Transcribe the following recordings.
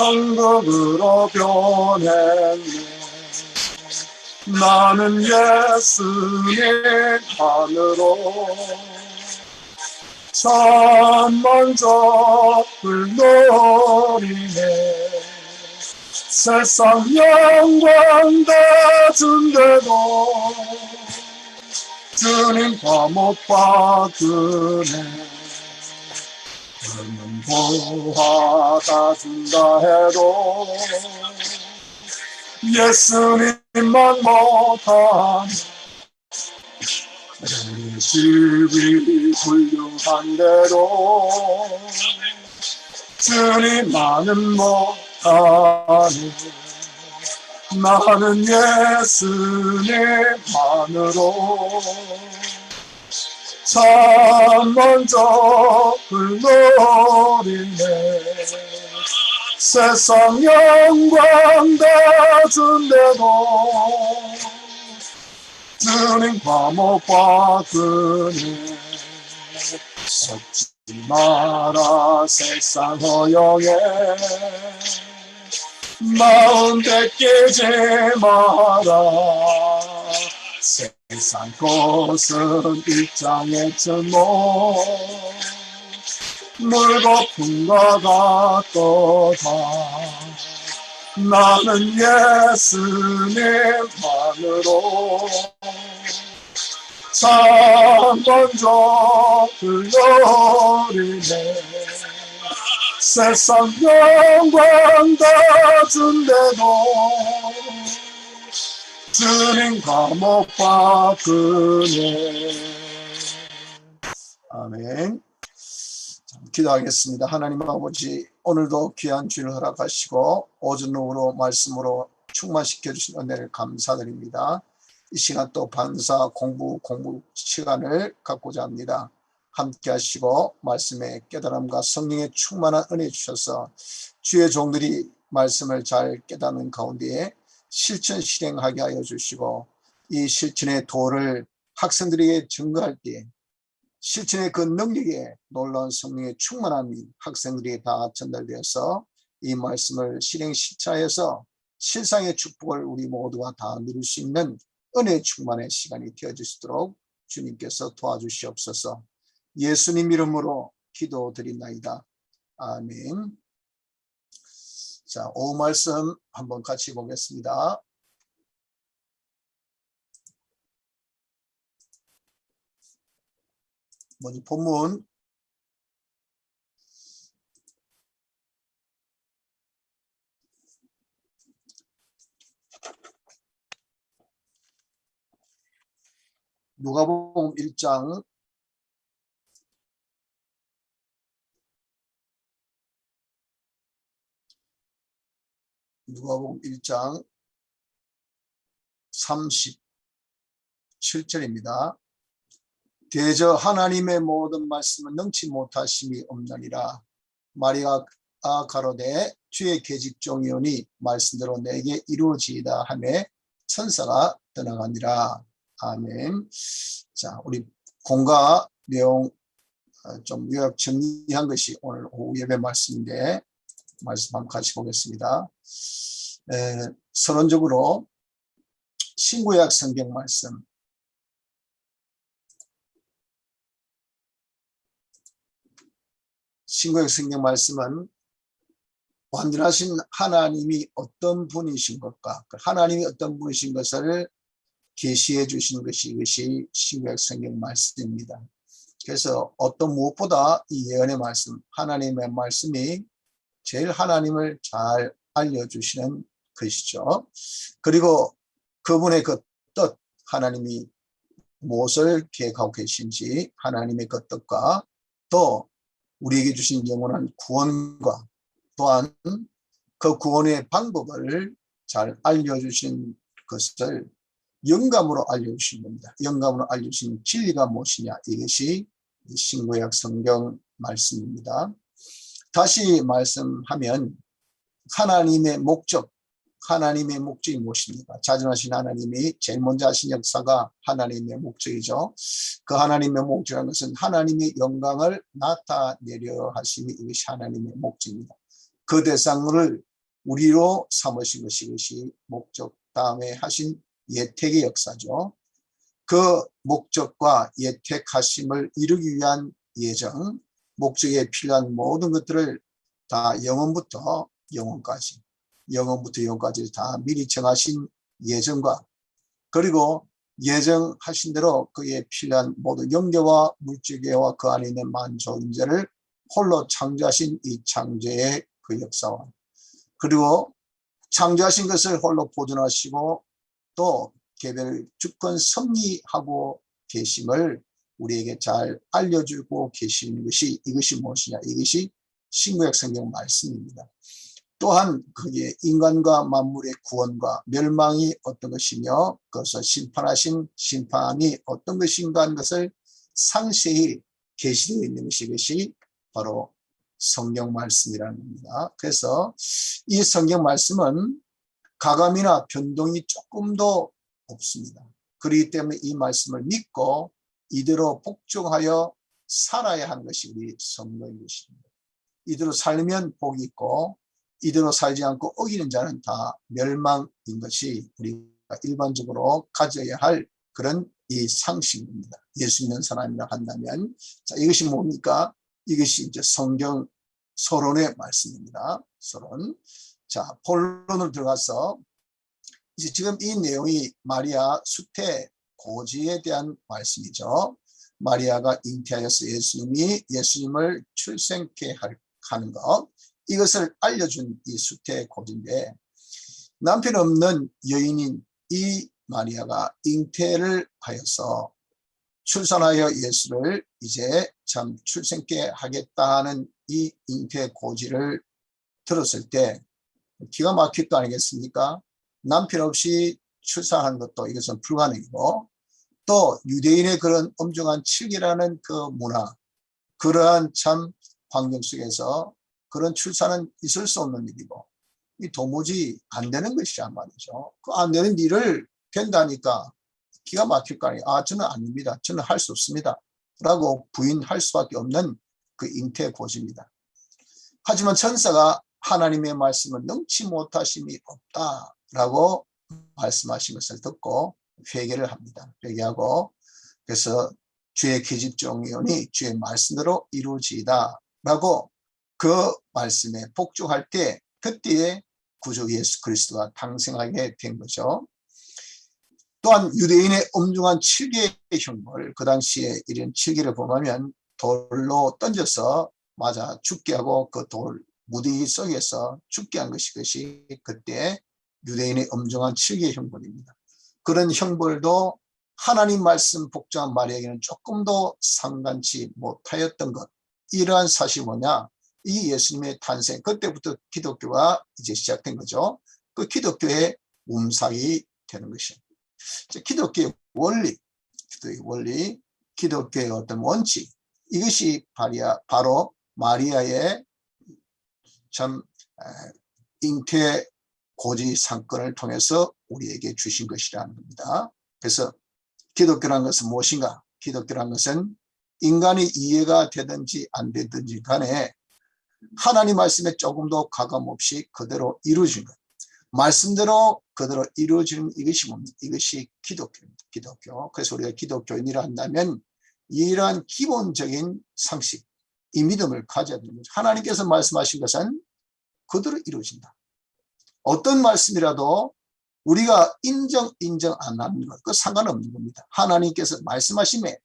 천국으로 변했네. 나는 예수님 안으로 참 먼저 불노리네. 세상 영광 다 준대도 주님과 못 받으네. 주는 보하다 준다 해도 예수님만 못하네. 내 집이 훌륭한데도 주님만은 못하네. 나는 예수님만으로 참 먼저 불노리네. 세상 영광 다 준대도 주님과 못 받으네. 속지 마라 세상 허영에 마음 베끼지 마라. 세상 것은 일장의 천모 물거품과 같도다. 나는 예수님만으로 참 먼저 불노리네. 세상 영광 다 준대도 주님과 못 받으네. 아멘. 기도하겠습니다. 하나님 아버지, 오늘도 귀한 주일 허락하시고 오전으로 말씀으로 충만시켜 주신 은혜를 감사드립니다. 이 시간 또 반사 공부 시간을 갖고자 합니다. 함께 하시고 말씀의 깨달음과 성령의 충만한 은혜 주셔서 주의 종들이 말씀을 잘 깨닫는 가운데에 실천 실행하게 하여 주시고, 이 실천의 도를 학생들에게 증거할 때 실천의 그 능력에 놀라운 성령의 충만함이 학생들에게 다 전달되어서 이 말씀을 실행 실천해서 실상의 축복을 우리 모두가 다 누릴 수 있는 은혜 충만의 시간이 되어질 수 있도록 주님께서 도와주시옵소서. 예수님 이름으로 기도드리나이다. 아멘. 자, 오후 말씀 한번 같이 보겠습니다. 먼저 본문 누가복음 1장 37절입니다. 대저 하나님의 모든 말씀은 능치 못하심이 없느니라. 마리아가 가로되 주의 계집종이오니 말씀대로 내게 이루어지이다 하매 천사가 떠나가니라. 아멘. 자, 우리 공과 내용 좀 요약 정리한 것이 오늘 오후 예배 말씀인데 말씀 한번 같이 보겠습니다. 서론적으로 신구약 성경 말씀, 신구약 성경 말씀은 완전하신 하나님이 어떤 분이신 것과 하나님이 어떤 분이신 것을 계시해 주신 것이 이것이 신구약 성경 말씀입니다. 그래서 어떤 무엇보다 이 예언의 말씀, 하나님의 말씀이 제일 하나님을 잘 알려주시는 것이죠. 그리고 그분의 그 뜻, 하나님이 무엇을 계획하고 계신지 하나님의 그 뜻과 또 우리에게 주신 영원한 구원과 또한 그 구원의 방법을 잘 알려주신 것을 영감으로 알려주신 겁니다. 영감으로 알려주신 진리가 무엇이냐, 이것이 신구약 성경 말씀입니다. 다시 말씀하면 하나님의 목적, 하나님의 목적이 무엇입니까? 자존하신 하나님이 제일 먼저 하신 역사가 하나님의 목적이죠. 그 하나님의 목적이라는 것은 하나님의 영광을 나타내려 하심이 이것이 하나님의 목적입니다. 그 대상을 우리로 삼으신 것이 이것이 목적 다음에 하신 예택의 역사죠. 그 목적과 예택하심을 이루기 위한 예정, 목적에 필요한 모든 것들을 다 영원부터 영원까지 다 미리 정하신 예정과, 그리고 예정하신 대로 그에 필요한 모든 영계와 물질계와 그 안에 있는 만존재를 홀로 창조하신 이 창조의 그 역사와, 그리고 창조하신 것을 홀로 보존하시고 또 개별 주권 섭리하고 계심을 우리에게 잘 알려주고 계시는 것이, 이것이 무엇이냐, 이것이 신구약 성경 말씀입니다. 또한 그게 인간과 만물의 구원과 멸망이 어떤 것이며 그것을 심판하신 심판이 어떤 것인가 하는 것을 상세히 계시되어 있는 것이, 이것이 바로 성경 말씀이라는 겁니다. 그래서 이 성경 말씀은 가감이나 변동이 조금도 없습니다. 그렇기 때문에 이 말씀을 믿고 이대로 복종하여 살아야 하는 것이 우리 성도인 것입니다. 이대로 살면 복이 있고 이대로 살지 않고 어기는 자는 다 멸망인 것이 우리가 일반적으로 가져야 할 그런 이 상식입니다. 예수 믿는 사람이라 한다면, 자, 이것이 뭡니까? 이것이 이제 성경 서론의 말씀입니다. 서론. 자, 본론을 들어가서 이제 지금 이 내용이 마리아 수태 고지에 대한 말씀이죠. 마리아가 잉태하여서 예수님을 출생케 하는 것, 이것을 알려준 이 수태 고지인데, 남편 없는 여인인 이 마리아가 잉태를 하여서 출산하여 예수를 이제 참 출생케 하겠다는 이 잉태 고지를 들었을 때 기가 막힐 거 아니겠습니까? 남편 없이 출산한 것도 이것은 불가능이고, 또 유대인의 그런 엄중한 칠기라는 그 문화, 그러한 참 환경 속에서 그런 출산은 있을 수 없는 일이고, 이 도무지 안 되는 것이란 말이죠. 그 안 되는 일을 된다니까 기가 막힐 거 아니에요. 아, 저는 아닙니다. 저는 할 수 없습니다. 라고 부인할 수밖에 없는 그 잉태 고지입니다. 하지만 천사가 하나님의 말씀을 능치 못하심이 없다라고 말씀하신 것을 듣고 회개를 합니다. 회개하고, 그래서 주의 계집종이오니 주의 말씀대로 이루어지이다 라고 그 말씀에 복종할 때 그때에 구주 예수 그리스도가 탄생하게 된 거죠. 또한 유대인의 엄중한 칠개의 형벌, 그 당시에 이런 칠개를 보면 돌로 던져서 맞아 죽게 하고 그 돌 무더기 속에서 죽게 한 것이, 그것이 그때 유대인의 엄중한 칠개의 형벌입니다. 그런 형벌도 하나님 말씀 복종한 마리아에게는 조금도 상관치 못하였던 것, 이러한 사실이 뭐냐, 이 예수님의 탄생, 그때부터 기독교가 이제 시작된 거죠. 그 기독교의 움삭이 되는 것이에요. 기독교의 원리, 기독교의 어떤 원칙, 이것이 바로 마리아의 참 잉태 고지 사건을 통해서 우리에게 주신 것이라는 겁니다. 그래서 기독교라는 것은 무엇인가? 기독교라는 것은 인간이 이해가 되든지 안 되든지 간에 하나님 말씀에 조금도 가감 없이 그대로 이루어진 것, 말씀대로 그대로 이루어지는 이것이 뭡니까? 이것이 기독교입니다. 기독교. 그래서 우리가 기독교인이라 한다면 이러한 기본적인 상식, 이 믿음을 가져야 되는 거죠. 하나님께서 말씀하신 것은 그대로 이루어진다. 어떤 말씀이라도 우리가 인정 안 하는 것, 그 상관없는 겁니다. 하나님께서 말씀하심에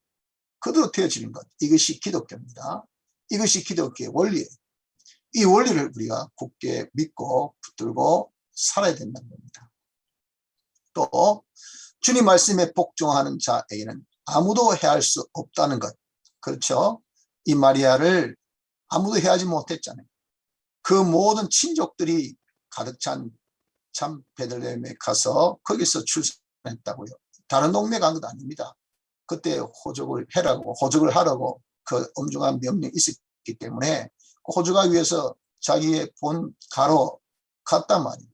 그대로 되어지는 것, 이것이 기독교입니다. 이것이 기독교의 원리예요. 이 원리를 우리가 굳게 믿고 붙들고 살아야 된다는 겁니다. 또 주님 말씀에 복종하는 자에게는 아무도 해할 수 없다는 것, 그렇죠? 이 마리아를 아무도 해하지 못했잖아요. 그 모든 친족들이 가득 찬 참 베들레헴에 가서 거기서 출산했다고요. 다른 동네 간 것 아닙니다. 그때 호적을 하라고 그 엄중한 명령이 있었기 때문에 호적하기 위해서 자기의 본 가로 갔단 말이에요.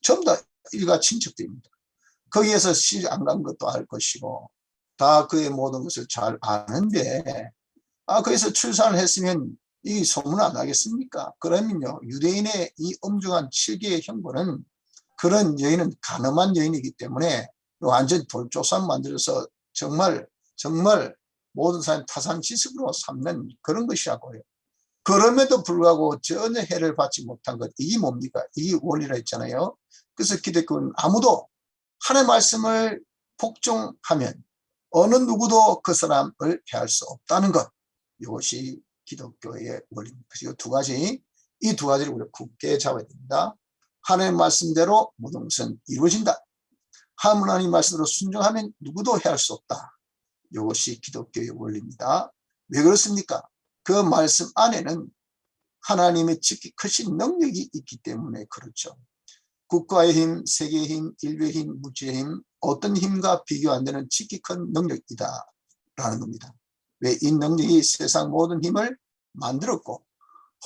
전부 다 일가 친척들입니다. 거기에서 시집 안 간 것도 알 것이고 다 그의 모든 것을 잘 아는데, 거기서 출산을 했으면 이 소문 안 하겠습니까? 그러면요, 유대인의 이 엄중한 7개의 형벌은 그런 여인은 간음한 여인이기 때문에 완전 돌조상 만들어서 정말 모든 사람 타산지석으로 삼는 그런 것이라고요. 그럼에도 불구하고 전혀 해를 받지 못한 것, 이게 뭡니까? 이게 원리라 했잖아요. 그래서 기독교는 아무도 하나님의 말씀을 복종하면 어느 누구도 그 사람을 해할 수 없다는 것, 이것이 기독교의 원리입니다. 그리고 이 두 가지를 우리가 굳게 잡아야 됩니다. 하나님의 말씀대로 모든 것은 이루어진다. 하나님의 말씀대로 순종하면 누구도 해할 수 없다. 이것이 기독교의 원리입니다. 왜 그렇습니까? 그 말씀 안에는 하나님의 지극히 크신 능력이 있기 때문에 그렇죠. 국가의 힘, 세계의 힘, 인류의 힘, 물질의 힘, 어떤 힘과 비교 안 되는 지극히 큰 능력이다 라는 겁니다. 왜? 이 능력이 세상 모든 힘을 만들었고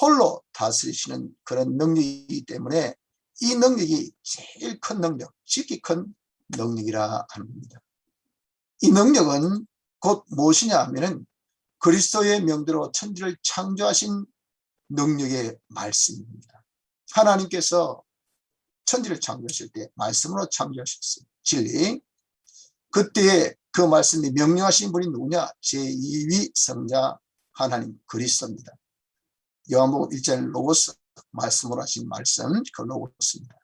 홀로 다스리시는 그런 능력이기 때문에 이 능력이 제일 큰 능력, 지극히 큰 능력이라 하는 겁니다. 이 능력은 곧 무엇이냐 하면은 그리스도의 명대로 천지를 창조하신 능력의 말씀입니다. 하나님께서 천지를 창조하실 때 말씀으로 창조하셨어요. 진리. 그때에 그 말씀이 명령하신 분이 누구냐? 제2위 성자 하나님 그리스도입니다. 요한복음 1장 로고스, 말씀으로 하신 말씀, 그 로고스입니다.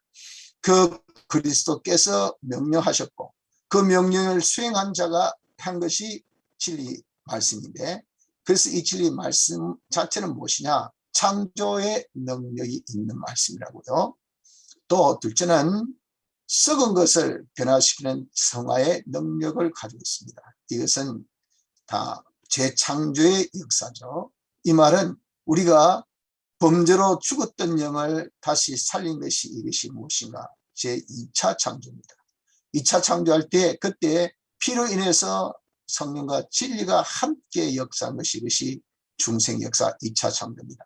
그 그리스도께서 명령하셨고 그 명령을 수행한 자가 한 것이 진리 말씀인데, 그래서 이 진리 말씀 자체는 무엇이냐? 창조의 능력이 있는 말씀이라고요. 또 둘째는 썩은 것을 변화시키는 성화의 능력을 가지고 있습니다. 이것은 다 재창조의 역사죠. 이 말은 우리가 범죄로 죽었던 영을 다시 살린 것이 이것이 무엇인가? 제2차 창조입니다. 2차 창조할 때 그때 피로 인해서 성령과 진리가 함께 역사한 것이 이것이 중생 역사 2차 창조입니다.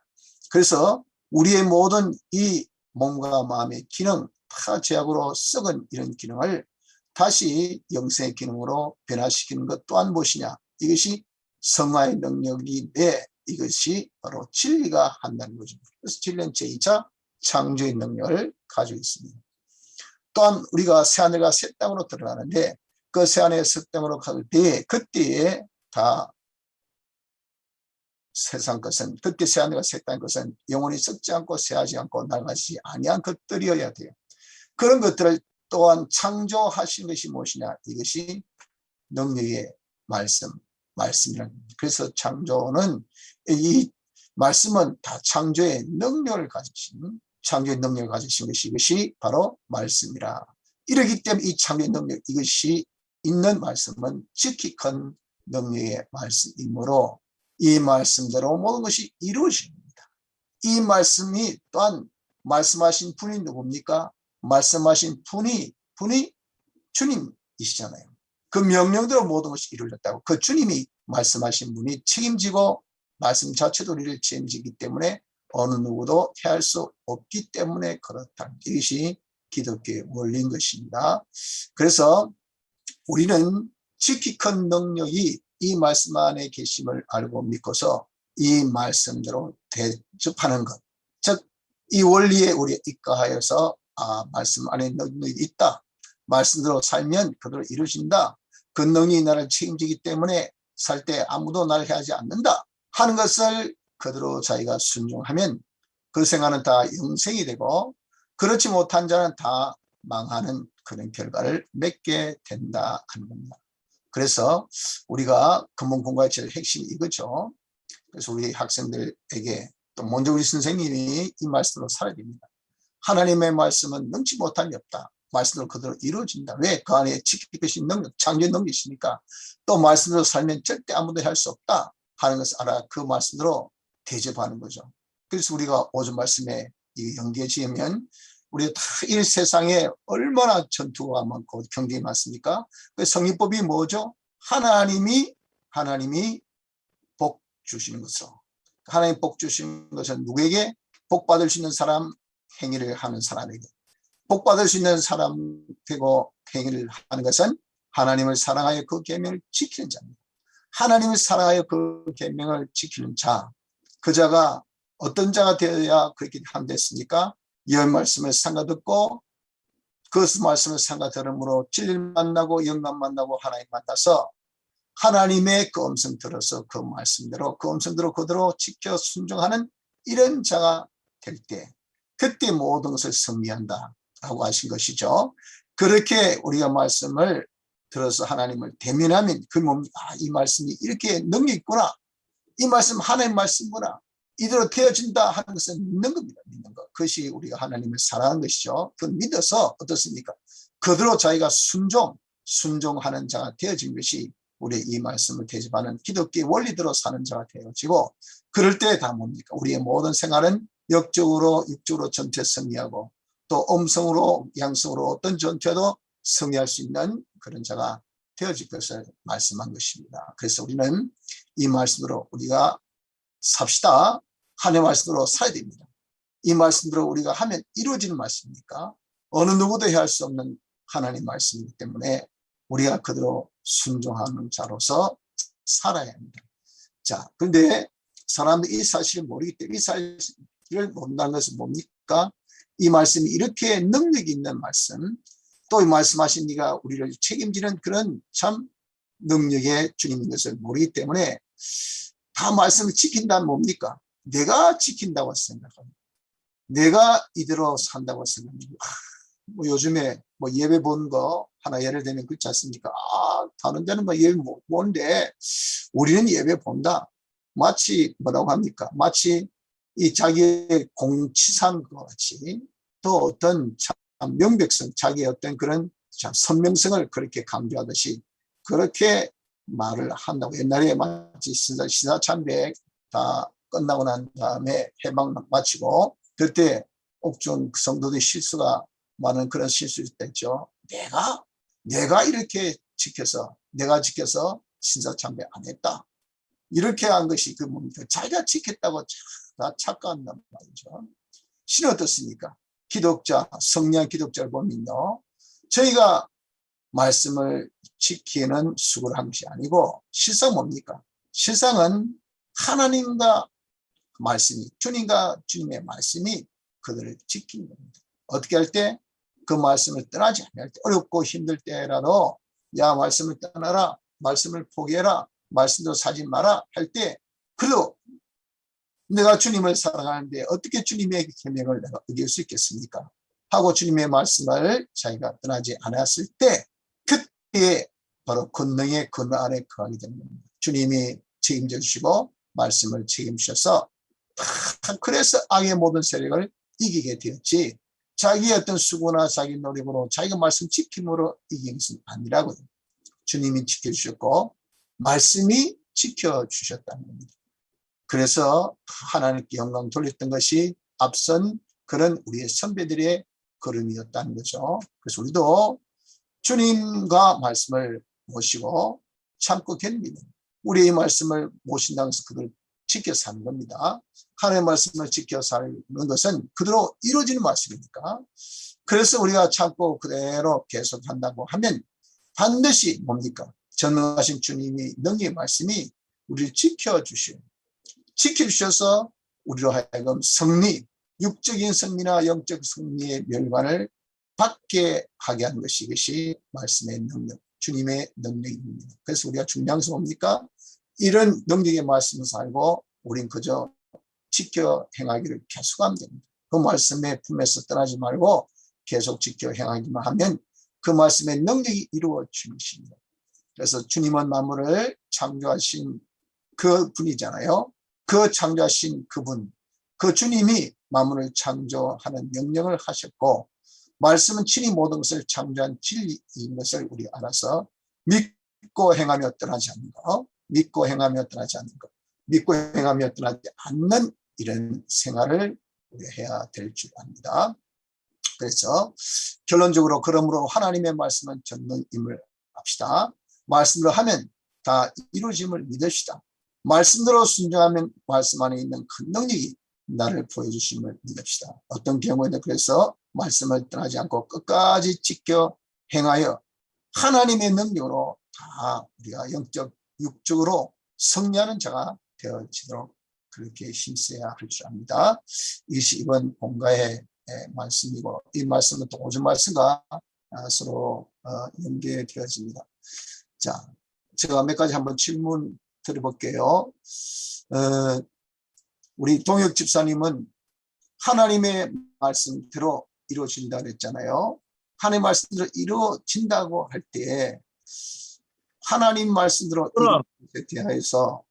그래서 우리의 모든 이 몸과 마음의 기능, 다 죄악으로 썩은 이런 기능을 다시 영생의 기능으로 변화시키는 것 또한 무엇이냐? 이것이 성화의 능력인데 이것이 바로 진리가 한다는 거죠. 그래서 진리는 제2차 창조의 능력을 가지고 있습니다. 또한 우리가 새하늘과 새 땅으로 들어가는데 그 새하늘과 새 땅으로 갈 때에 그때에 다 세상 것은, 그때 새하늘과 새 땅 것은 영원히 썩지 않고 새하지 않고 낡아지지 아니한 것들이어야 돼요. 그런 것들을 또한 창조하신 것이 무엇이냐? 이것이 능력의 말씀이라는 겁니다. 그래서 창조는, 이 말씀은 다 창조의 능력을 가지신 것이 이것이 바로 말씀이라. 이러기 때문에 이 창조의 능력, 이것이 있는 말씀은 지극히 큰 능력의 말씀이므로 이 말씀대로 모든 것이 이루어집니다. 이 말씀이 또한 말씀하신 분이 누굽니까? 말씀하신 분이 주님이시잖아요. 그 명령대로 모든 것이 이루어졌다고. 그 주님이 말씀하신 분이 책임지고 말씀 자체도 우리를 책임지기 때문에 어느 누구도 해할 수 없기 때문에 그렇다. 이것이 기독교의 원리인 것입니다. 그래서 우리는 지극히 큰 능력이 이 말씀 안에 계심을 알고 믿고서 이 말씀대로 대접하는 것, 즉 이 원리에 우리가 입각하여서 말씀 안에 능력이 있다, 말씀대로 살면 그대로 이루어진다, 그 능력이 나를 책임지기 때문에 살 때 아무도 나를 해하지 않는다 하는 것을 그대로 자기가 순종하면 그 생활은 다 영생이 되고, 그렇지 못한 자는 다 망하는 그런 결과를 맺게 된다 하는 겁니다. 그래서 우리가 근본 공부의 제일 핵심이 이거죠. 그래서 우리 학생들에게 또 먼저 우리 선생님이 이 말씀으로 살아야 됩니다. 하나님의 말씀은 능치 못한 게 없다. 말씀으로 그대로 이루어진다. 왜? 그 안에 지키신 능력, 창조의 능력이시니까. 또 말씀으로 살면 절대 아무도 할 수 없다 하는 것을 알아 그 말씀으로 대접하는 거죠. 그래서 우리가 오전 말씀에 연계 지으면 우리가 다 이 세상에 얼마나 전투가 많고 경쟁이 많습니까? 그 성리법이 뭐죠? 하나님이 복 주시는 것으로. 하나님 복 주시는 것은 누구에게? 복 받을 수 있는 사람, 행위를 하는 사람에게. 복 받을 수 있는 사람 되고 행위를 하는 것은 하나님을 사랑하여 그 계명을 지키는 자입니다. 하나님을 사랑하여 그 계명을 지키는 자, 그 자가 어떤 자가 되어야 그렇게 하면 됐습니까? 여호와의 말씀을 상가 듣고 그 말씀을 상가 들음으로 진리를 만나고 영감 만나고 하나님 만나서 하나님의 그 음성 들어서 그 말씀대로 그 음성대로 그대로 지켜 순종하는 이런 자가 될 때 그때 모든 것을 승리한다 라고 하신 것이죠. 그렇게 우리가 말씀을 들어서 하나님을 대면하면 그 몸이 이 말씀이 이렇게 능력이 있구나, 이 말씀 하나님의 말씀이구나, 이대로 되어진다 하는 것은 믿는 겁니다. 믿는 것. 그것이 우리가 하나님을 사랑하는 것이죠. 그걸 믿어서 어떻습니까? 그대로 자기가 순종하는 자가 되어진 것이 우리의 이 말씀을 대접하는 기독교의 원리대로 사는 자가 되어지고, 그럴 때 다 뭡니까? 우리의 모든 생활은 역적으로 육적으로 전투에 승리하고 또 음성으로 양성으로 어떤 전투에도 승리할 수 있는 그런 자가 되어질 것을 말씀한 것입니다. 그래서 우리는 이 말씀으로 우리가 삽시다. 하나님의 말씀으로 살아야 됩니다. 이 말씀대로 우리가 하면 이루어지는 말씀이니까 어느 누구도 해야 할 수 없는 하나님 말씀이기 때문에 우리가 그대로 순종하는 자로서 살아야 합니다. 자, 그런데 사람들이 이 사실을 모르기 때문에 이 사실을 모른다는 것은 뭡니까? 이 말씀이 이렇게 능력이 있는 말씀, 또 이 말씀하신 네가 우리를 책임지는 그런 참 능력의 주님인 것을 모르기 때문에 다 말씀을 지킨다면 뭡니까? 내가 지킨다고 생각합니다. 내가 이대로 산다고 생각합니다. 뭐 요즘에 뭐 예배 보는 거 하나 예를 들면 그렇지 않습니까? 다른 데는 뭐 예배 못 보는데 우리는 예배 본다. 마치 뭐라고 합니까? 마치 이 자기의 공치산 것 같이 또 어떤 참 명백성, 자기의 어떤 그런 참 선명성을 그렇게 강조하듯이 그렇게 말을 한다고. 옛날에 마치 시사참배 다 끝나고 난 다음에 해방 마치고 그때 옥중 성도들의 실수가 많은 그런 실수를 했죠. 내가 이렇게 내가 지켜서 신사참배 안 했다. 이렇게 한 것이 그 뭡니까? 자기가 지켰다고 다 착각한단 말이죠. 신은 어떻습니까? 기독자, 성리한 기독자를 보면요. 저희가 말씀을 지키는 수고를 한 것이 아니고 실상 뭡니까? 실상은 하나님과 말씀이, 주님과 주님의 말씀이 그들을 지키는 겁니다. 어떻게 할 때? 그 말씀을 떠나지 않을 때, 어렵고 힘들 때라도 야 말씀을 떠나라, 말씀을 포기해라, 말씀대로 살지 마라 할 때 그래도 내가 주님을 사랑하는데 어떻게 주님의 계명을 내가 어길 수 있겠습니까? 하고 주님의 말씀을 자기가 떠나지 않았을 때 그때 바로 권능의 권능 안에 거하게 되는 겁니다. 주님이 책임져 주시고 말씀을 책임지셔서 그래서 악의 모든 세력을 이기게 되었지 자기의 어떤 수고나 자기 노력으로 자기가 말씀 지킴으로 이긴 것은 아니라고요. 주님이 지켜주셨고 말씀이 지켜주셨다는 겁니다. 그래서 하나님께 영광 돌렸던 것이 앞선 그런 우리의 선배들의 걸음이었다는 거죠. 그래서 우리도 주님과 말씀을 모시고 참고 견디는 우리의 말씀을 모신다고 해서 그걸 지켜 사는 겁니다. 하나님의 말씀을 지켜 사는 것은 그대로 이루어지는 말씀이니까. 그래서 우리가 참고 그대로 계속한다고 하면 반드시 뭡니까? 전능하신 주님이 능력의 말씀이 우리를 지켜주셔서 우리로 하여금 승리, 육적인 승리나 영적 승리의 멸관을 받게 하게 하는 것이 이것이 말씀의 능력, 주님의 능력입니다. 그래서 우리가 중요한 것은 뭡니까? 이런 능력의 말씀을 살고 우린 그저 지켜 행하기를 계속하면 됩니다. 그 말씀의 품에서 떠나지 말고 계속 지켜 행하기만 하면 그 말씀의 능력이 이루어지는 것입니다. 그래서 주님은 만물을 창조하신 그 분이잖아요. 그 창조하신 그분, 그 주님이 만물을 창조하는 명령을 하셨고 말씀은 친히 모든 것을 창조한 진리인 것을 우리 알아서 믿고 행하며 떠나지 않는 것, 믿고 행하며 떠나지 않는 것, 믿고 행하며 떠나지 않는 이런 생활을 우리가 해야 될 줄 압니다. 그래서 결론적으로 그러므로 하나님의 말씀은 전능임을 합시다. 말씀으로 하면 다 이루어짐을 믿읍시다. 말씀대로 순종하면 말씀 안에 있는 큰 능력이 나를 보여주심을 믿읍시다. 어떤 경우에는 그래서 말씀을 떠나지 않고 끝까지 지켜 행하여 하나님의 능력으로 다 우리가 영적, 육적으로 승리하는 자가 되어지도록 그렇게 힘써야 할 줄 압니다. 이것이 이번 본가의 말씀이고, 이 말씀은 또 오전 말씀과 서로 연계되어집니다. 자, 제가 몇 가지 한번 질문 드려볼게요. 우리 동혁 집사님은 하나님의 말씀대로 이루어진다 그랬잖아요. 하나님의 말씀대로 이루어진다고 할 때 하나님 말씀대로 이루어지게 대하여서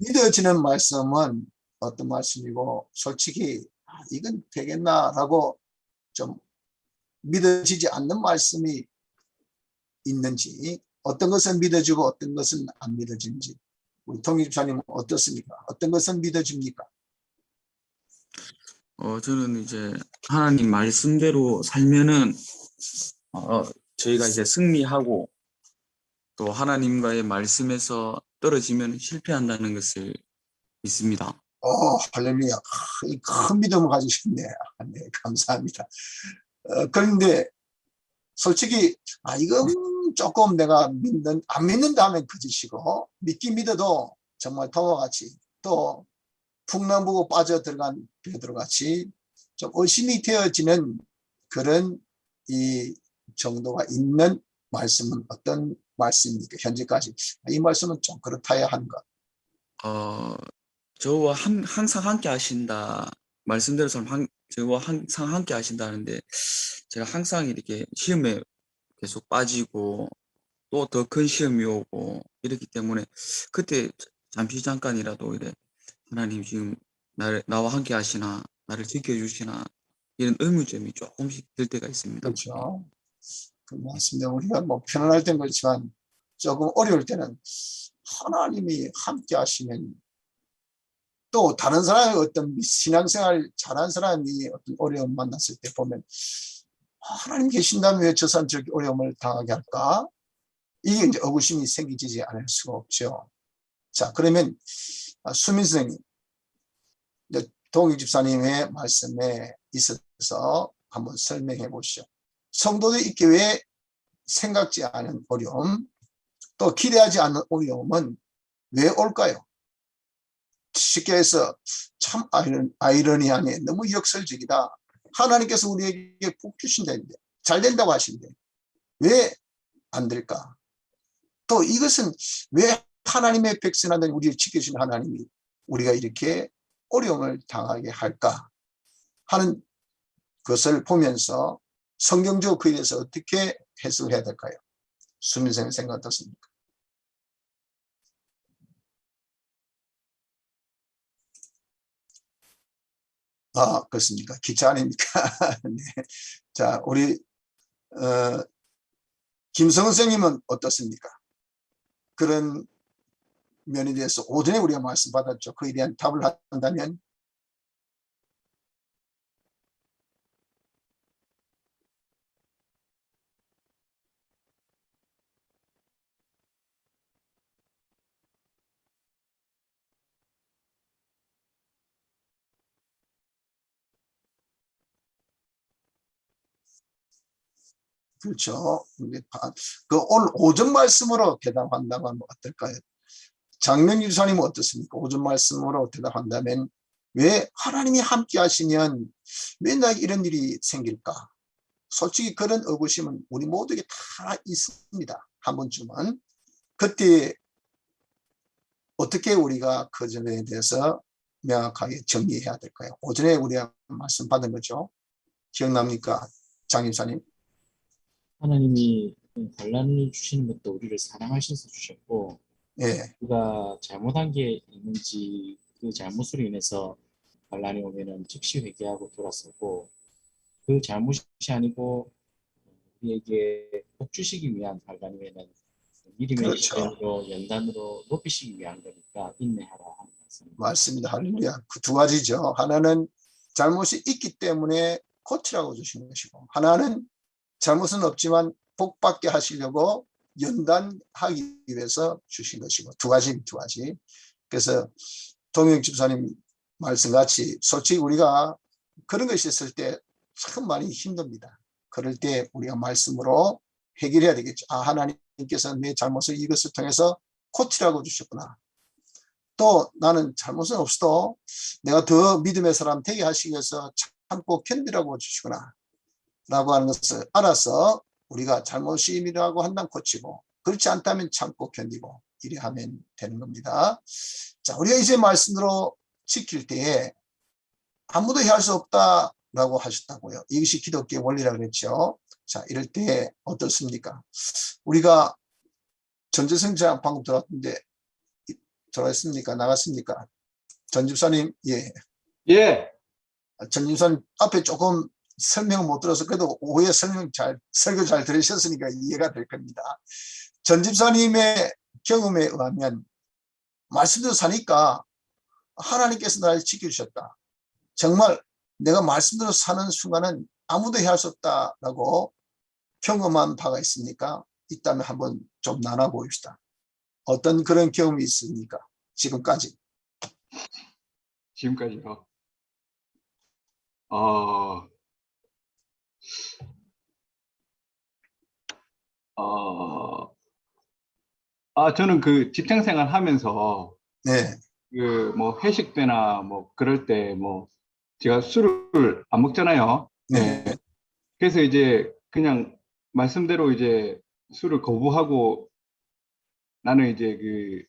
믿어지는 말씀은 어떤 말씀이고, 솔직히 이건 되겠나라고 좀 믿어지지 않는 말씀이 있는지, 어떤 것은 믿어지고 어떤 것은 안 믿어지는지, 우리 동희 집사님은 어떻습니까? 어떤 것은 믿어집니까? 저는 이제 하나님 말씀대로 살면은 저희가 이제 승리하고, 또 하나님과의 말씀에서 떨어지면 실패한다는 것을 믿습니다. 할렐루야. 큰 믿음을 가지셨네. 네, 감사합니다. 그런데 솔직히 이건 조금 내가 안 믿는다 하면 거짓이고, 믿긴 믿어도 정말 도와 같이, 또 풍랑보고 빠져들어간 베드로같이 좀 의심이 되어지는 그런 이 정도가 있는 말씀은 어떤 말씀입니까? 현재까지 이 말씀은 좀 그렇다야 하는 것. 저와 항상 함께 하신다, 말씀대로 저와 항상 함께 하신다는데, 제가 항상 이렇게 시험에 계속 빠지고 또 더 큰 시험이 오고 이렇기 때문에, 그때 잠깐이라도 이래 하나님 지금 나와 함께 하시나, 나를 지켜주시나, 이런 의문점이 조금씩 들 때가 있습니다. 그렇죠. 그 맞습니다. 우리가 뭐 편안할 때는 그렇지만 조금 어려울 때는 하나님이 함께 하시면, 또 다른 사람의 어떤 신앙생활 잘한 사람이 어떤 어려움 만났을 때 보면 하나님 계신다면 왜 저 사람 저렇게 어려움을 당하게 할까? 이게 이제 의구심이 생기지 않을 수가 없죠. 자, 그러면 수민 선생님, 동익 집사님의 말씀에 있어서 한번 설명해 보시죠. 성도들 있게 왜 생각지 않은 어려움, 또 기대하지 않는 어려움은 왜 올까요? 쉽게 해서 참 아이러니하네, 너무 역설적이다. 하나님께서 우리에게 복 주신다는데, 잘 된다고 하신데 왜 안 될까? 또 이것은 왜 하나님의 백성한다니, 우리를 지켜주신 하나님이 우리가 이렇게 어려움을 당하게 할까 하는 것을 보면서 성경적으로 그에 대해서 어떻게 해석을 해야 될까요? 수민생의 생각 어떻습니까? 그렇습니까? 기차 아닙니까? 네. 자, 우리 김성은 선생님은 어떻습니까? 그런 면에 대해서 오전에 우리가 말씀 받았죠. 그에 대한 답을 한다면? 그렇죠. 그 오늘 오전 말씀으로 대답한다고 하면 어떨까요? 장명규 지사님은 어떻습니까? 오전 말씀으로 대답한다면 왜 하나님이 함께 하시면 왜 나에게 이런 일이 생길까? 솔직히 그런 의구심은 우리 모두에게 다 있습니다. 한 번쯤은. 그때 어떻게 우리가 그 점에 대해서 명확하게 정리해야 될까요? 오전에 우리가 말씀 받은 거죠. 기억납니까? 장 집사님. 하나님이 환난을 주시는 것도 우리를 사랑하셔서 주셨고, 예. 우리가 잘못한 게 있는지 그 잘못으로 인해서 환난이 오면은 즉시 회개하고 돌아서고, 그 잘못이 아니고 우리에게 복 주시기 위한 환난이면은 믿음의 그렇죠. 시간으로 연단으로 높이시기 위한 거니까 인내하라 하는 말씀입니다. 맞습니다. 할렐루야. 그 두 가지죠. 하나는 잘못이 있기 때문에 고치라고 주신 것이고, 하나는 잘못은 없지만 복받게 하시려고 연단하기 위해서 주신 것이고, 두 가지. 그래서 동영 집사님 말씀같이 솔직히 우리가 그런 것이 있을 때 참 많이 힘듭니다. 그럴 때 우리가 말씀으로 해결해야 되겠죠. 하나님께서 내 잘못을 이것을 통해서 고치라고 주셨구나. 또 나는 잘못은 없어도 내가 더 믿음의 사람 되게 하시기 위해서 참고 견디라고 주시구나 라고 하는 것을 알아서 우리가 잘못이라고 한다면 고치고 그렇지 않다면 참고 견디고 이래 하면 되는 겁니다. 자, 우리가 이제 말씀으로 지킬 때에 아무도 해할 수 없다라고 하셨다고요. 이것이 기독교의 원리라고 그랬죠. 자, 이럴 때 어떻습니까? 우리가 전재성장 방금 들어왔는데 들어왔습니까? 나갔습니까? 전 집사님, 예. 예, 전 집사님 앞에 조금 설명을 못 들어서 그래도 오후에 설교 잘 들으셨으니까 이해가 될 겁니다. 전 집사님의 경험에 의하면 말씀대로 사니까 하나님께서 나를 지켜주셨다. 정말 내가 말씀대로 사는 순간은 아무도 해할 수 없다라고 경험한 바가 있습니까? 있다면 한번 좀 나눠보십시다. 어떤 그런 경험이 있습니까? 지금까지. 지금까지요. 저는 그 직장 생활 하면서 네, 그 뭐 회식 때나 뭐 그럴 때 뭐 제가 술을 안 먹잖아요. 네, 그래서 이제 그냥 말씀대로 이제 술을 거부하고 나는 이제 그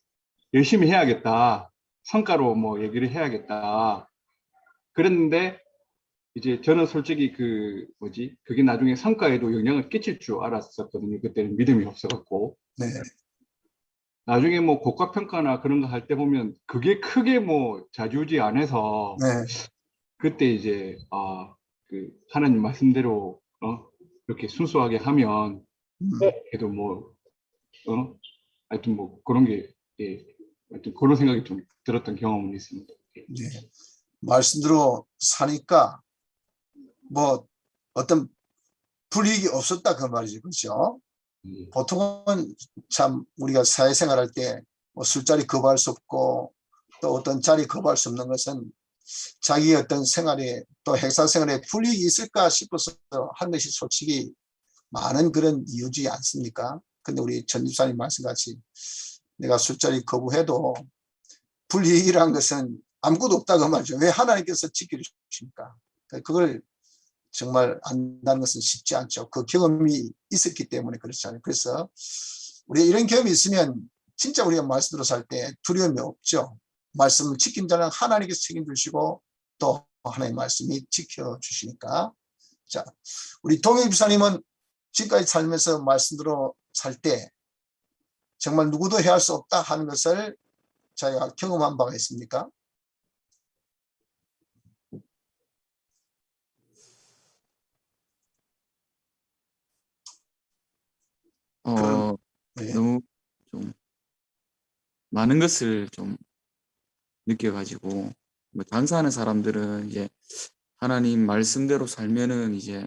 열심히 해야겠다. 성과로 뭐 얘기를 해야겠다. 그랬는데 이제 저는 솔직히 그 뭐지 그게 나중에 성과에도 영향을 끼칠 줄 알았었거든요. 그때는 믿음이 없어갖고. 네, 나중에 뭐 국가평가나 그런 거 할 때 보면 그게 크게 뭐 좌지우지 안 해서 네. 그때 이제 그 하나님 말씀대로 이렇게 순수하게 하면 그래도 뭐 하여튼 뭐 그런 게 하여튼 그런 생각이 좀 들었던 경험은 있습니다. 네. 말씀대로 사니까 뭐 어떤 불이익이 없었다 그 말이죠. 그렇죠? 보통은 참 우리가 사회생활할 때 뭐 술자리 거부할 수 없고 또 어떤 자리 거부할 수 없는 것은 자기 어떤 생활에 또 행사 생활에 불이익이 있을까 싶어서 한 것이 솔직히 많은 그런 이유지 않습니까? 근데 우리 전 집사님 말씀같이 내가 술자리 거부해도 불이익이란 것은 아무것도 없다고 말이죠. 왜 하나님께서 지켜주십니까? 그걸 정말 안다는 것은 쉽지 않죠. 그 경험이 있었기 때문에 그렇잖아요. 그래서 우리가 이런 경험이 있으면 진짜 우리가 말씀으로 살 때 두려움이 없죠. 말씀을 지킨 자는 하나님께서 책임주시고 또 하나님의 말씀이 지켜주시니까. 자, 우리 동영 집사님은 지금까지 살면서 말씀대로 살 때 정말 누구도 해할 수 없다 하는 것을 자기가 경험한 바가 있습니까? 그런, 네. 너무 좀 많은 것을 좀 느껴가지고 뭐 장사하는 사람들은 이제 하나님 말씀대로 살면은 이제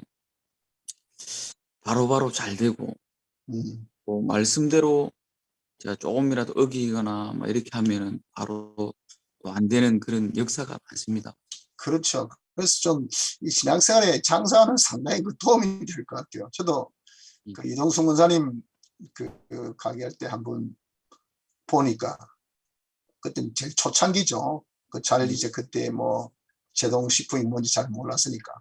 바로바로 잘 되고 뭐 말씀대로 제가 조금이라도 어기거나 막 이렇게 하면은 바로 또 안 되는 그런 역사가 많습니다. 그렇죠. 그래서 좀 이 신앙생활에 장사하는 상당히 그 도움이 될 것 같아요. 저도 그 이동수 권사님 그 강의할 때 한번 보니까 그때는 제일 초창기죠. 그 잘 이제 그때 뭐 제동식품이 뭔지 잘 몰랐으니까.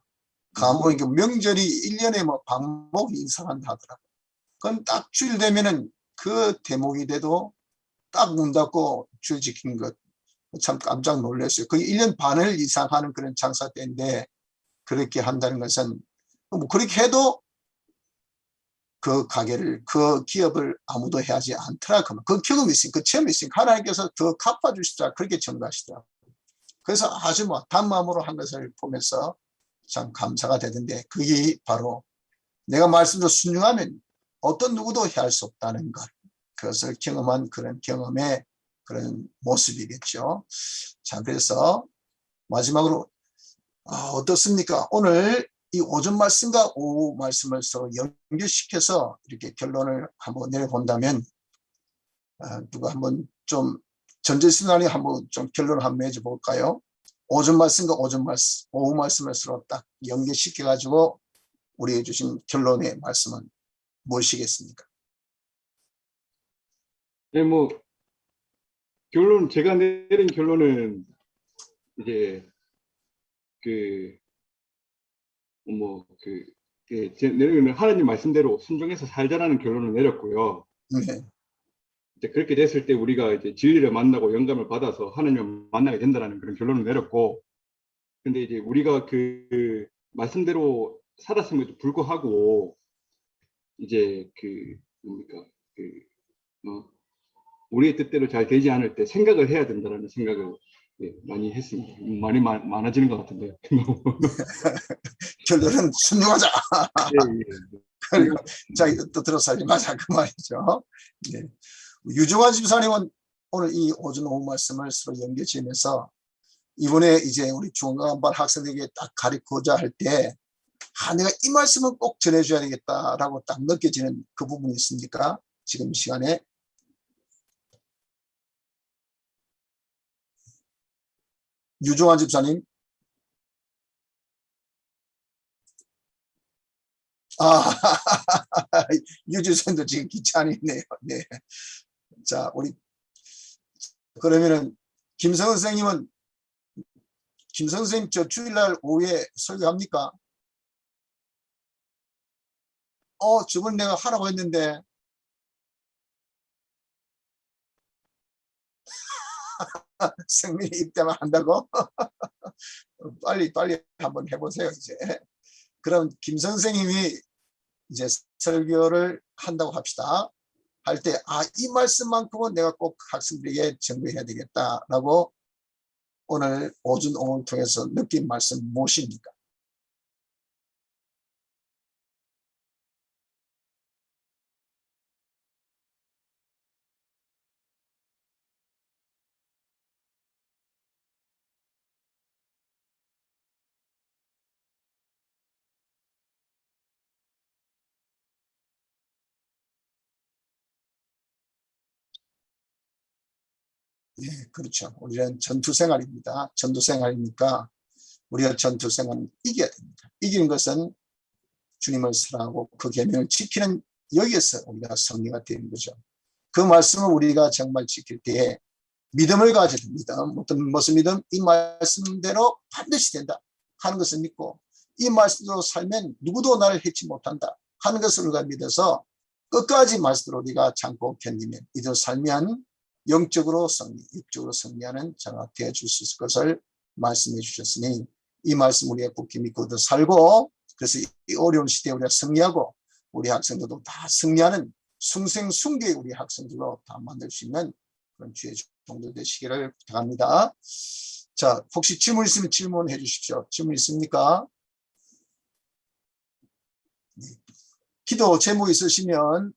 가보니 명절이 1년에 뭐 방목 인사한다 하더라고요. 그건 딱 주일 되면은 그 대목이 돼도 딱 문 닫고 주일 지키는 것 참 깜짝 놀랐어요. 거의 1년 반을 이상 하는 그런 장사 때인데 그렇게 한다는 것은 뭐 그렇게 해도 그 가게를 그 기업을 아무도 해하지 않더라. 그 경험이 있으니까 그 체험이 있으니까 하나님께서 더 갚아주시더라. 그렇게 전가하시더라고요. 그래서 아주 뭐 단마음으로 한 것을 보면서 참 감사가 되던데 그게 바로 내가 말씀대로 순종하면 어떤 누구도 해할 수 없다는 것. 그것을 경험한 그런 경험의 그런 모습이겠죠. 자, 그래서 마지막으로 어떻습니까? 오늘 이 오전 말씀과 오후 말씀을 서로 연결시켜서 이렇게 결론을 한번 내려본다면 누가 한번 좀 전재신앙이 한번 좀 결론을 한번 내줘 볼까요? 오전 말씀과 오후 말씀을 서로 딱 연결시켜 가지고 우리에게 주신 결론의 말씀은 무엇이겠습니까? 네, 뭐 제가 내린 결론은 이제 내리는 하나님 말씀대로 순종해서 살자라는 결론을 내렸고요. 네. 이제 그렇게 됐을 때 우리가 이제 진리를 만나고 영감을 받아서 하나님을 만나게 된다는 그런 결론을 내렸고, 근데 이제 우리가 그 말씀대로 살았음에도 불구하고 이제 우리의 뜻대로 잘 되지 않을 때 생각을 해야 된다는 생각을 많이 했습니다. 많이 많아지는 것 같은데요. 결론은 순종하자. 예. 그리고 자기 뜻대로 살지 마자 그 말이죠. 네. 유종환 집사님은 오늘 이 오전 오후 말씀을 서로 연결지으면서 이번에 이제 우리 중간반 학생들에게 딱 가르치고자 할 때 내가 이 말씀은 꼭 전해줘야 되겠다라고 딱 느껴지는 그 부분이 있습니까? 지금 이 시간에. 유종환 집사님. 유주선도 지금 기차 안에 있네요. 네. 자, 그러면은 김성 선생님은 저 주일날 오후에 설교합니까? 저번 내가 하라고 했는데. 성민이 입대만 한다고? 빨리 한번 해보세요, 이제. 그럼 김 선생님이 이제 설교를 한다고 합시다. 할 때, 이 말씀만큼은 내가 꼭 학생들에게 전개해야 되겠다라고 오늘 오전 오후를 통해서 느낀 말씀 무엇입니까? 예, 그렇죠. 우리는 전투생활입니다. 전투생활이니까 우리가 전투생활은 이겨야 됩니다. 이기는 것은 주님을 사랑하고 그 계명을 지키는 여기에서 우리가 승리가 되는 거죠. 그 말씀을 우리가 정말 지킬 때에 믿음을 가져야 됩니다. 무슨 믿음? 이 말씀대로 반드시 된다 하는 것을 믿고, 이 말씀대로 살면 누구도 나를 해치 못한다 하는 것을 우리가 믿어서 끝까지 말씀대로 우리가 참고 견디면, 이대로 살면 영적으로 승리, 육적으로 승리하는 자가 되어줄 수 있을 것을 말씀해 주셨으니, 이 말씀 우리가 굳게 믿고 더 살고, 그래서 이 어려운 시대에 우리가 승리하고 우리 학생들도 다 승리하는 숭생숭계의 우리 학생들로 다 만들 수 있는 그런 주의 종들 되시기를 부탁합니다. 자, 혹시 질문 있으면 질문해 주십시오. 질문 있습니까? 네. 기도 제목 있으시면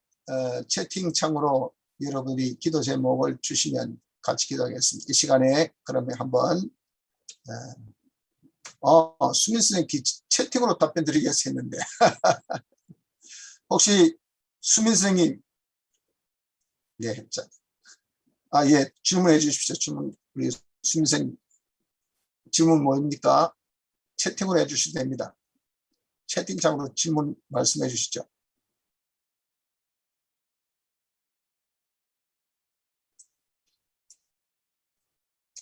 채팅창으로 여러분이 기도 제목을 주시면 같이 기도하겠습니다. 이 시간에 그러면 한번 수민 선생님 채팅으로 답변 드리겠어 했는데 혹시 수민 선생님, 네, 자, 예, 질문해 주십시오. 질문, 우리 수민 선생님 질문 뭐입니까? 채팅으로 해주셔도 됩니다. 채팅창으로 질문 말씀해 주시죠.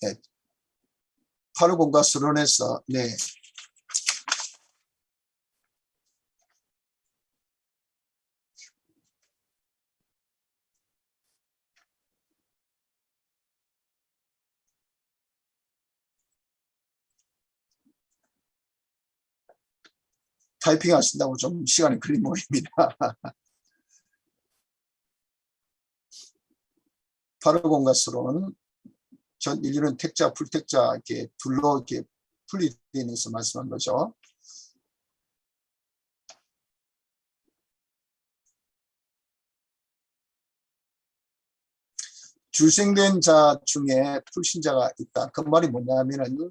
네. 850과 서론에서, 네. 타이핑 하신다고 좀 시간이 걸린 모양입니다. 850과 서론, 전 인류는 택자, 불택자 이렇게 둘로 이렇게 분리되면서 말씀한 거죠. 출생된 자 중에 불신자가 있다. 그 말이 뭐냐면은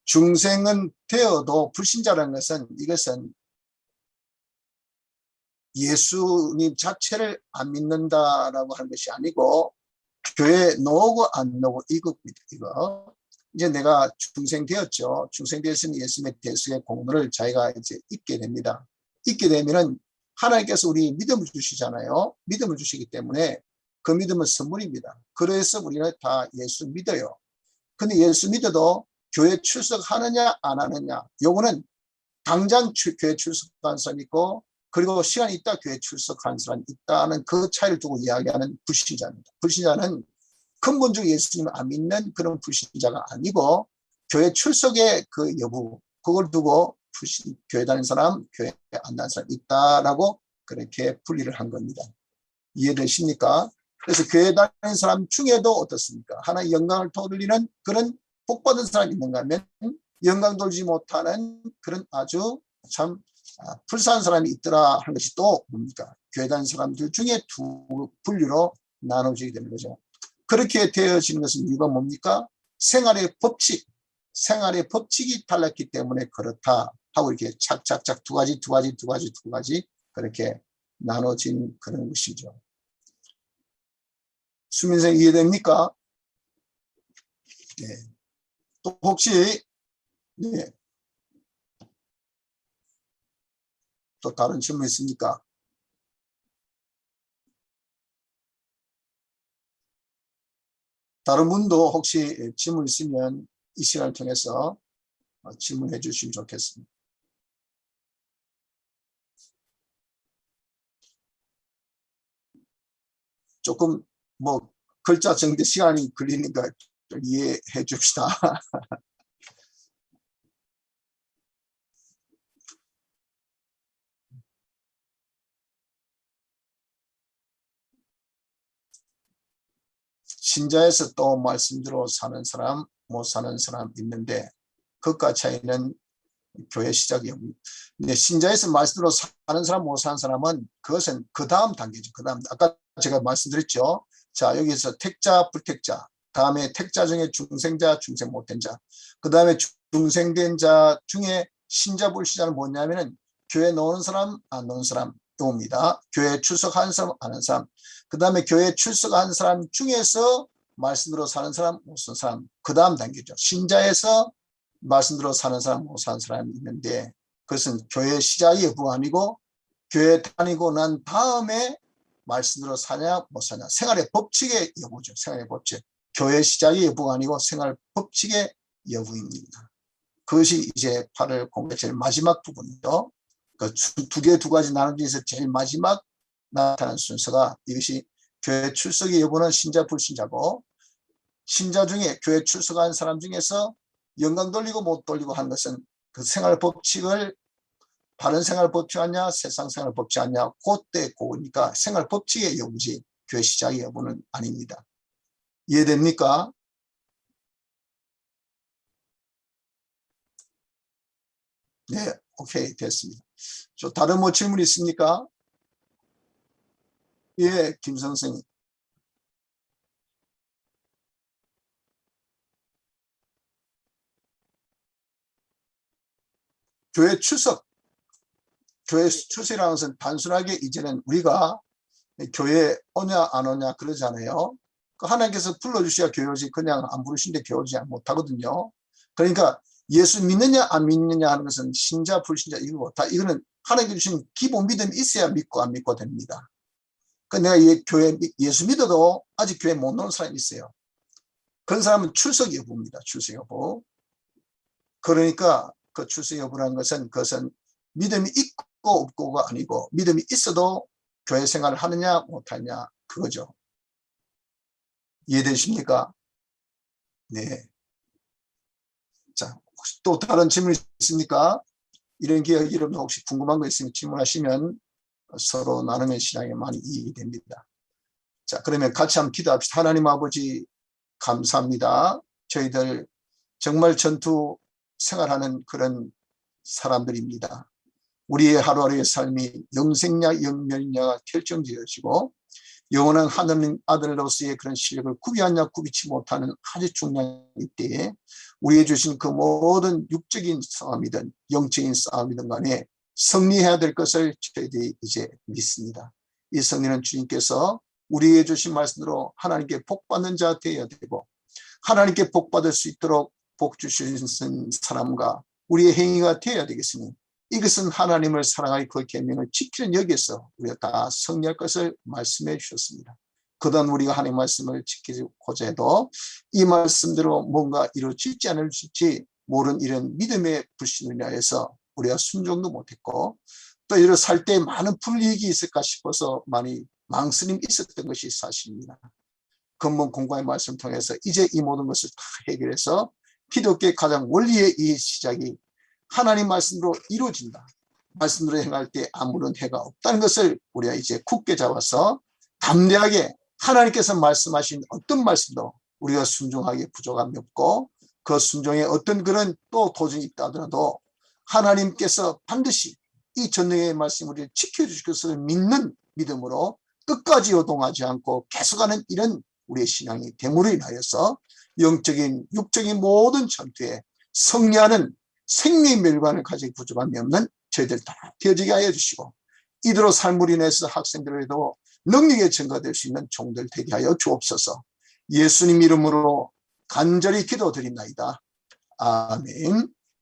중생은 되어도 불신자라는 것은 이것은 예수님 자체를 안 믿는다라고 하는 것이 아니고 교회에 나오고 안 나오고 이겁니다. 이거 이제 내가 중생되었죠. 중생되었으니 예수님의 대수의 공로를 자기가 이제 잊게 됩니다. 잊게 되면은 하나님께서 우리 믿음을 주시잖아요. 믿음을 주시기 때문에 그 믿음은 선물입니다. 그래서 우리는 다 예수 믿어요. 근데 예수 믿어도 교회 출석하느냐 안 하느냐, 요거는 당장 교회 출석하는 사람이 있고, 그리고 시간이 있다 교회 출석하는 사람이 있다는 그 차이를 두고 이야기하는 불신자입니다. 불신자는 근본적으로 예수님을 안 믿는 그런 불신자가 아니고, 교회 출석의 그 여부, 그걸 두고 교회 다니는 사람, 교회 안 다니는 사람 있다라고 그렇게 분리를 한 겁니다. 이해되십니까? 그래서 교회 다니는 사람 중에도 어떻습니까? 하나의 영광을 돌리는 그런 복받은 사람이 있는가 하면, 영광 돌지 못하는 그런 아주 참 불쌍한 사람이 있더라 하는 것이 또 뭡니까? 교회 다니는 사람들 중에 두 분류로 나눠지게 되는 거죠. 그렇게 되어지는 것은 이유가 뭡니까? 생활의 법칙이 달랐기 때문에 그렇다 하고 이렇게 착착착 두 가지 그렇게 나눠진 그런 것이죠. 수민생 이해됩니까? 네. 또 혹시 네. 또 다른 질문 있습니까? 다른 분도 혹시 질문 있으면 이 시간을 통해서 질문해 주시면 좋겠습니다. 조금 뭐 글자 정리 시간이 걸리니까 좀 이해해 줍시다. 신자에서 또 말씀대로 사는 사람, 못 사는 사람 있는데, 그것과 차이는 교회 시작이옵니다. 근데 신자에서 말씀대로 사는 사람, 못 사는 사람은 그것은 그 다음 단계죠. 그 다음, 아까 제가 말씀드렸죠. 자, 여기서 택자, 불택자, 다음에 택자 중에 중생자, 중생 못된 자, 그 다음에 중생된 자 중에 신자, 불신자는 뭐냐면은 교회 나오는 사람, 안 나오는 사람 옵니다. 교회 출석하는 사람, 안 하는 사람. 그 다음에 교회 출석하는 사람 중에서 말씀대로 사는 사람, 못 사는 사람. 그 다음 단계죠. 신자에서 말씀대로 사는 사람, 못 사는 사람이 있는데, 그것은 교회 시작이 여부가 아니고 교회 다니고 난 다음에 말씀대로 사냐 못 사냐, 생활의 법칙의 여부죠. 생활의 법칙. 교회 시작이 여부가 아니고 생활 법칙의 여부입니다. 그것이 이제 8월 공부 제일 마지막 부분이죠. 그 두 가지 나누기에서 제일 마지막 나타난 순서가, 이것이 교회 출석의 여부는 신자 불신자고, 신자 중에 교회 출석한 사람 중에서 영광 돌리고 못 돌리고 하는 것은 그 생활 법칙을, 바른 생활 법칙 아니냐, 세상 생활 법칙 아니냐, 그때 그거니까 생활 법칙의 여부지 교회 시작의 여부는 아닙니다. 이해됩니까? 네, 오케이, 됐습니다. 다른 뭐 질문 있습니까? 예, 김 선생님. 교회 출석이라는 것은 단순하게 이제는 우리가 교회 오냐 안 오냐 그러잖아요. 하나님께서 불러주셔야 교회 오지, 그냥 안 부르시는데 교회 오지 못하거든요. 그러니까 예수 믿느냐 안 믿느냐 하는 것은 신자 불신자 이거 다, 이거는 하나님께 주신 기본 믿음이 있어야 믿고 안 믿고 됩니다. 내가 교회 예수 믿어도 아직 교회 못 오는 사람이 있어요. 그런 사람은 출석 여부입니다. 출석 여부. 그러니까 그 출석 여부라는 것은, 그것은 믿음이 있고 없고가 아니고, 믿음이 있어도 교회 생활을 하느냐 못하느냐 그거죠. 이해되십니까? 네. 자, 혹시 또 다른 질문 있습니까? 이런 기회, 여러분 혹시 궁금한 거 있으면 질문하시면 서로 나누면 신앙에 많이 이익이 됩니다. 자, 그러면 같이 한번 기도합시다. 하나님 아버지 감사합니다. 저희들 정말 전투 생활하는 그런 사람들입니다. 우리의 하루하루의 삶이 영생냐 영멸이냐가 결정지어지고, 영원한 하나님 아들로서의 그런 실력을 구비하냐 구비치 못하는 아주 중요한 이때에 우리에게 주신 그 모든 육적인 싸움이든 영적인 싸움이든 간에 승리해야 될 것을 저희들이 이제 믿습니다. 이 승리는 주님께서 우리에게 주신 말씀으로 하나님께 복받는 자 되어야 되고, 하나님께 복받을 수 있도록 복 주신 사람과 우리의 행위가 되어야 되겠으니, 이것은 하나님을 사랑하여 그 계명을 지키는 여기에서 우리가 다 승리할 것을 말씀해 주셨습니다. 그동안 우리가 하나님의 말씀을 지키고자 해도 이 말씀대로 뭔가 이루어질지 않을지 모르는 이런 믿음의 불신을 인하여서 우리가 순종도 못했고 또 이를 살 때 많은 불이익이 있을까 싶어서 많이 망설임이 있었던 것이 사실입니다. 근본 공부의 말씀을 통해서 이제 이 모든 것을 다 해결해서 기독교의 가장 원리의 이 시작이 하나님 말씀으로 이루어진다. 말씀으로 행할 때 아무런 해가 없다는 것을 우리가 이제 굳게 잡아서 담대하게 하나님께서 말씀하신 어떤 말씀도 우리가 순종하기에 부족함이 없고 그 순종에 어떤 그런 또 도전이 있다 하더라도 하나님께서 반드시 이 전능의 말씀을 우리를 지켜주실 것을 믿는 믿음으로 끝까지 요동하지 않고 계속하는 이런 우리의 신앙이 됨으로 인하여서 영적인 육적인 모든 전투에 승리하는 생명의 멸관을 가지고 부족함이 없는 저희들 다 되어지게 하여 주시고 이대로 삶으로 인해서 학생들에도 능력의 증거될 수 있는 종들 되게 하여 주옵소서. 예수님 이름으로 간절히 기도드립니다. 아멘.